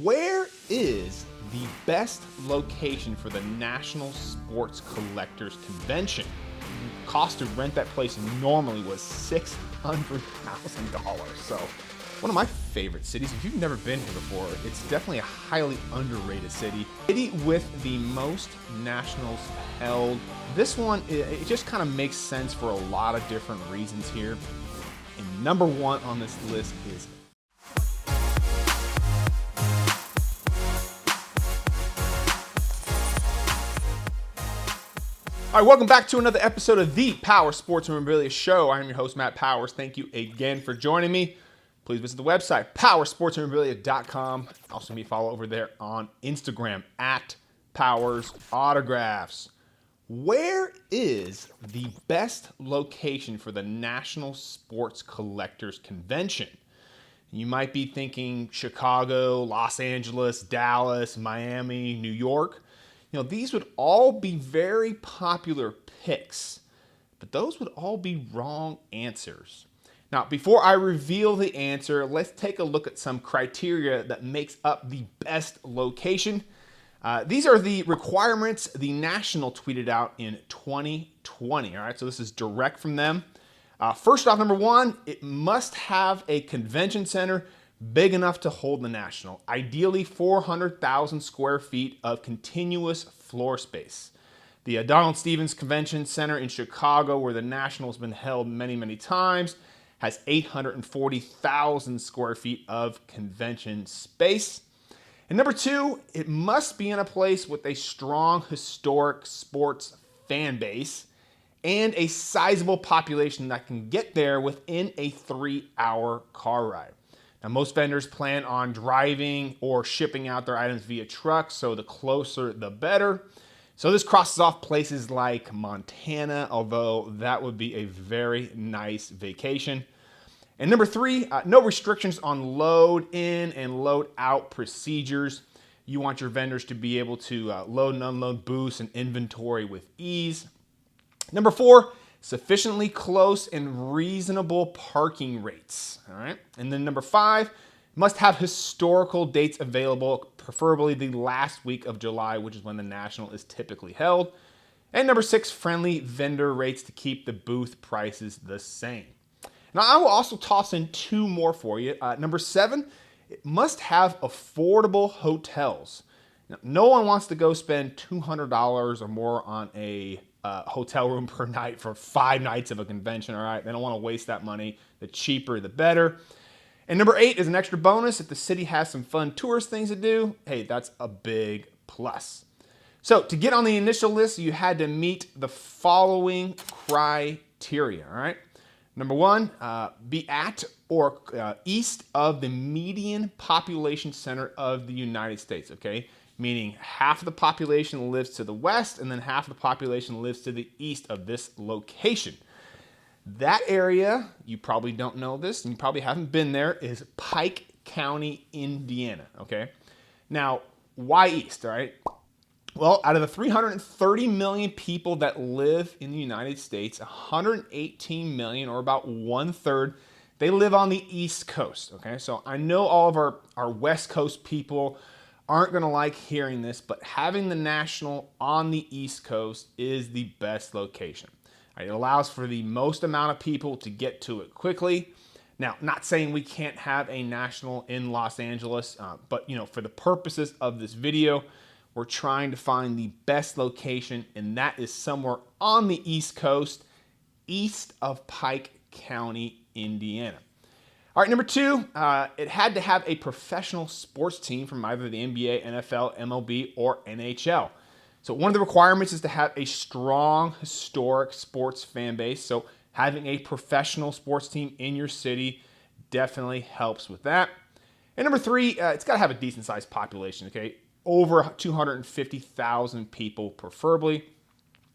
Where is the best location for the National Sports Collectors Convention? Cost to rent that place normally was $600,000. So, one of my favorite cities. If you've never been here before, it's definitely a highly underrated city. City with the most nationals held. This one, it just kind of makes sense for a lot of different reasons here. And number one on this list is all right, welcome back to another episode of the Powers Sports Memorabilia Show. I'm your host, Matt Powers. Thank you again for joining me. Please visit the website, powersportsmemorabilia.com. Also, me follow over there on Instagram at Powers Autographs. Where is the best location for the National Sports Collectors Convention? You might be thinking Chicago, Los Angeles, Dallas, Miami, New York. You know, these would all be very popular picks, but those would all be wrong answers. Now, before I reveal the answer, let's take a look at some criteria that makes up the best location. These are the requirements the National tweeted out in 2020. All right, so this is direct from them. First off, number one, it must have a convention center big enough to hold the National. Ideally, 400,000 square feet of continuous floor space. The Donald Stevens Convention Center in Chicago, where the National has been held many, many times, has 840,000 square feet of convention space. And number two, it must be in a place with a strong historic sports fan base and a sizable population that can get there within a 3-hour car ride. Now, most vendors plan on driving or shipping out their items via truck, so the closer the better. So this crosses off places like Montana, although that would be a very nice vacation. And number three, no restrictions on load in and load out procedures. You want your vendors to be able to load and unload booths and inventory with ease. Number four, sufficiently close and reasonable parking rates. All right. And then number five, must have historical dates available, preferably the last week of July, which is when the National is typically held. And number six, friendly vendor rates to keep the booth prices the same. Now, I will also toss in two more for you. Number seven, it must have affordable hotels. Now, no one wants to go spend $200 or more on a hotel room per night for 5 nights of a convention, all right? They don't want to waste that money. The cheaper, the better. And number eight is an extra bonus. If the city has some fun tourist things to do, hey, that's a big plus. So to get on the initial list, you had to meet the following criteria, all right? Number one, be at or east of the median population center of the United States, okay? Meaning half of the population lives to the west and then half of the population lives to the east of this location. That area, you probably don't know this and you probably haven't been there, is Pike County, Indiana, okay? Now, why east, all right? Well, out of the 330 million people that live in the United States, 118 million, or about 1/3, they live on the East Coast, okay? So I know all of our West Coast people aren't going to like hearing this, but having the National on the East Coast is the best location. It allows for the most amount of people to get to it quickly. Now, not saying we can't have a National in Los Angeles, but you know, for the purposes of this video, we're trying to find the best location, and that is somewhere on the East Coast, east of Pike County, Indiana. All right, number two, it had to have a professional sports team from either the NBA, NFL, MLB, or NHL. So one of the requirements is to have a strong, historic sports fan base. So having a professional sports team in your city definitely helps with that. And number three, it's got to have a decent-sized population, okay? Over 250,000 people, preferably.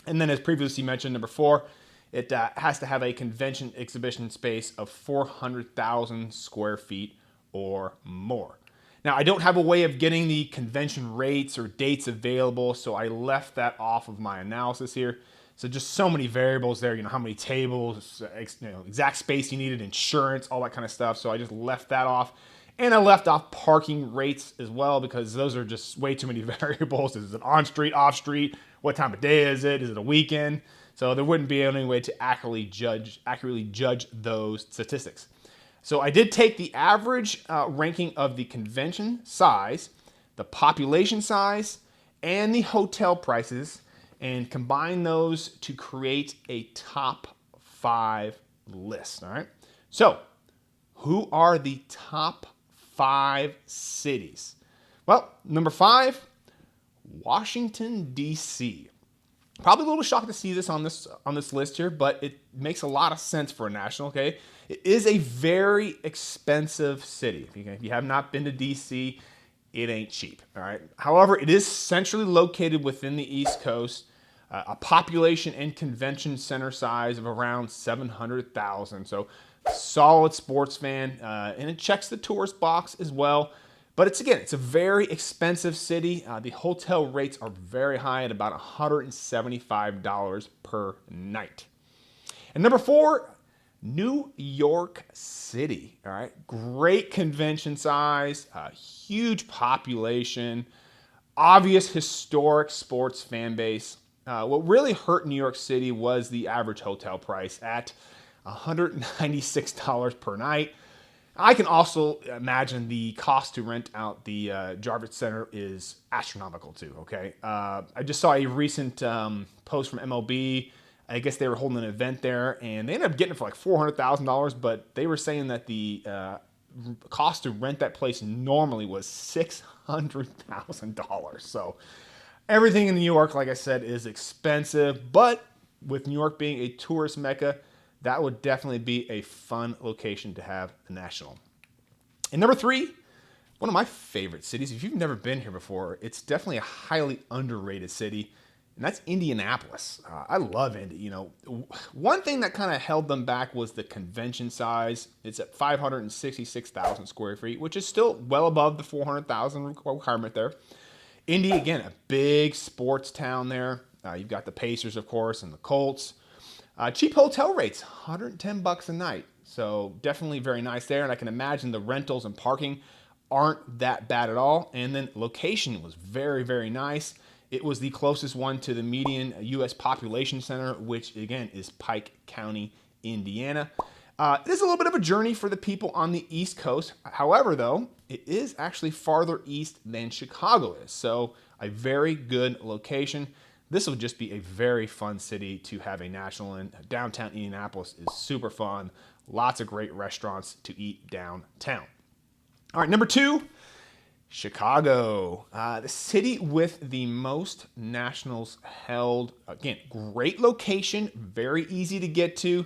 And then as previously mentioned, number four, it has to have a convention exhibition space of 400,000 square feet or more. Now, I don't have a way of getting the convention rates or dates available, so I left that off of my analysis here. So just so many variables there, you know, how many tables, exact space you needed, insurance, all that kind of stuff. So I just left that off. And I left off parking rates as well because those are just way too many variables. Is it on street, off street? What time of day is it? Is it a weekend? So there wouldn't be any way to accurately judge those statistics. So I did take the average ranking of the convention size, the population size, and the hotel prices, and combine those to create a top 5 list. All right. So who are the top 5 cities? Well, number 5, Washington, D.C. Probably a little shocked to see this on this list here, but it makes a lot of sense for a national, okay? It is a very expensive city. If you have not been to D.C., it ain't cheap, all right? However, it is centrally located within the East Coast, a population and convention center size of around 700,000. So solid sports fan, and it checks the tourist box as well. But it's a very expensive city. The hotel rates are very high at about $175 per night. And number 4, New York City. All right, great convention size, huge population, obvious historic sports fan base. What really hurt New York City was the average hotel price at $196 per night. I can also imagine the cost to rent out the Javits Center is astronomical too, okay? I just saw a recent post from MLB. I guess they were holding an event there, and they ended up getting it for like $400,000, but they were saying that the cost to rent that place normally was $600,000. So everything in New York, like I said, is expensive, but with New York being a tourist mecca, that would definitely be a fun location to have a national. And number 3, one of my favorite cities. If you've never been here before, it's definitely a highly underrated city, and that's Indianapolis. I love Indy. You know, one thing that kind of held them back was the convention size. It's at 566,000 square feet, which is still well above the 400,000 requirement there. Indy, again, a big sports town there. You've got the Pacers, of course, and the Colts. Cheap hotel rates, $110 a night. So definitely very nice there. And I can imagine the rentals and parking aren't that bad at all. And then location was very, very nice. It was the closest one to the median U.S. population center, which again is Pike County, Indiana. It is a little bit of a journey for the people on the East Coast. However, though, it is actually farther east than Chicago is. So a very good location. This will just be a very fun city to have a national in. Downtown Indianapolis is super fun. Lots of great restaurants to eat downtown. All right, number 2, Chicago. The city with the most nationals held. Again, great location, very easy to get to.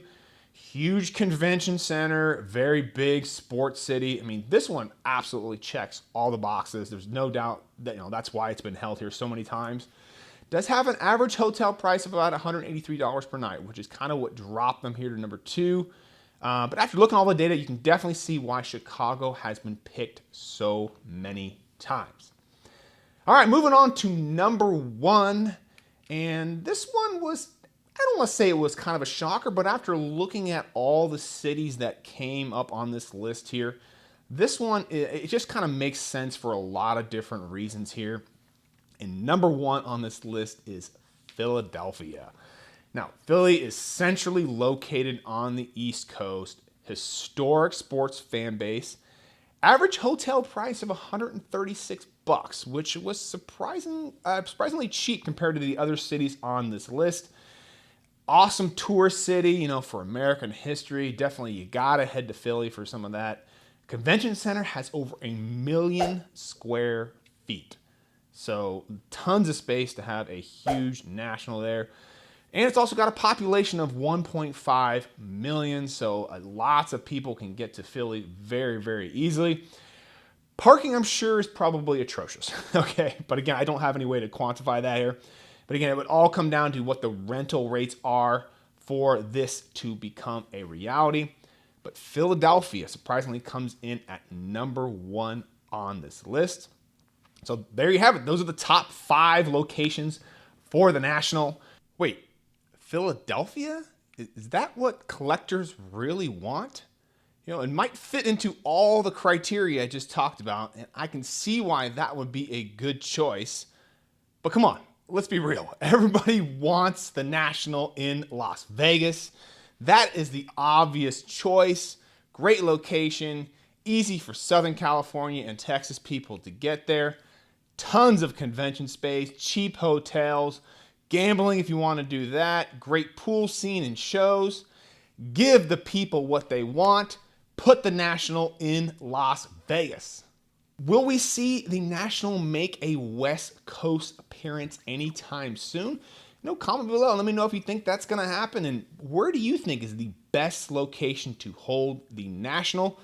Huge convention center, very big sports city. I mean, this one absolutely checks all the boxes. There's no doubt that that's why it's been held here so many times. Does have an average hotel price of about $183 per night, which is kind of what dropped them here to number 2. But after looking at all the data, you can definitely see why Chicago has been picked so many times. All right, moving on to number 1. And this one was, I don't want to say it was kind of a shocker, but after looking at all the cities that came up on this list here, this one, it just kind of makes sense for a lot of different reasons here. And number 1 on this list is Philadelphia. Now, Philly is centrally located on the East Coast, historic sports fan base, average hotel price of $136, which was surprisingly cheap compared to the other cities on this list. Awesome tourist city, for American history. Definitely, you gotta head to Philly for some of that. Convention center has over 1 million square feet. So tons of space to have a huge national there. And it's also got a population of 1.5 million. So lots of people can get to Philly very, very easily. Parking, I'm sure, is probably atrocious. Okay. But again, I don't have any way to quantify that here. But again, it would all come down to what the rental rates are for this to become a reality. But Philadelphia surprisingly comes in at number 1 on this list. So there you have it. Those are the top 5 locations for the national. Wait, Philadelphia? Is that what collectors really want? It might fit into all the criteria I just talked about, and I can see why that would be a good choice. But come on, let's be real. Everybody wants the National in Las Vegas. That is the obvious choice. Great location, easy for Southern California and Texas people to get there. Tons of convention space, cheap hotels, gambling if you want to do that, great pool scene and shows. Give the people what they want. Put the National in Las Vegas. Will we see the National make a West Coast appearance anytime soon? Comment below and let me know if you think that's going to happen, and where do you think is the best location to hold the National?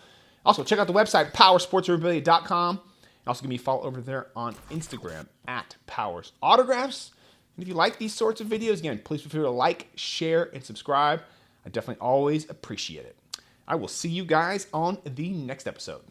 Also, check out the website, powersportsmemorabilia.com. Also, give me a follow over there on Instagram at Powers Autographs. And if you like these sorts of videos, again, please feel free to like, share, and subscribe. I definitely always appreciate it. I will see you guys on the next episode.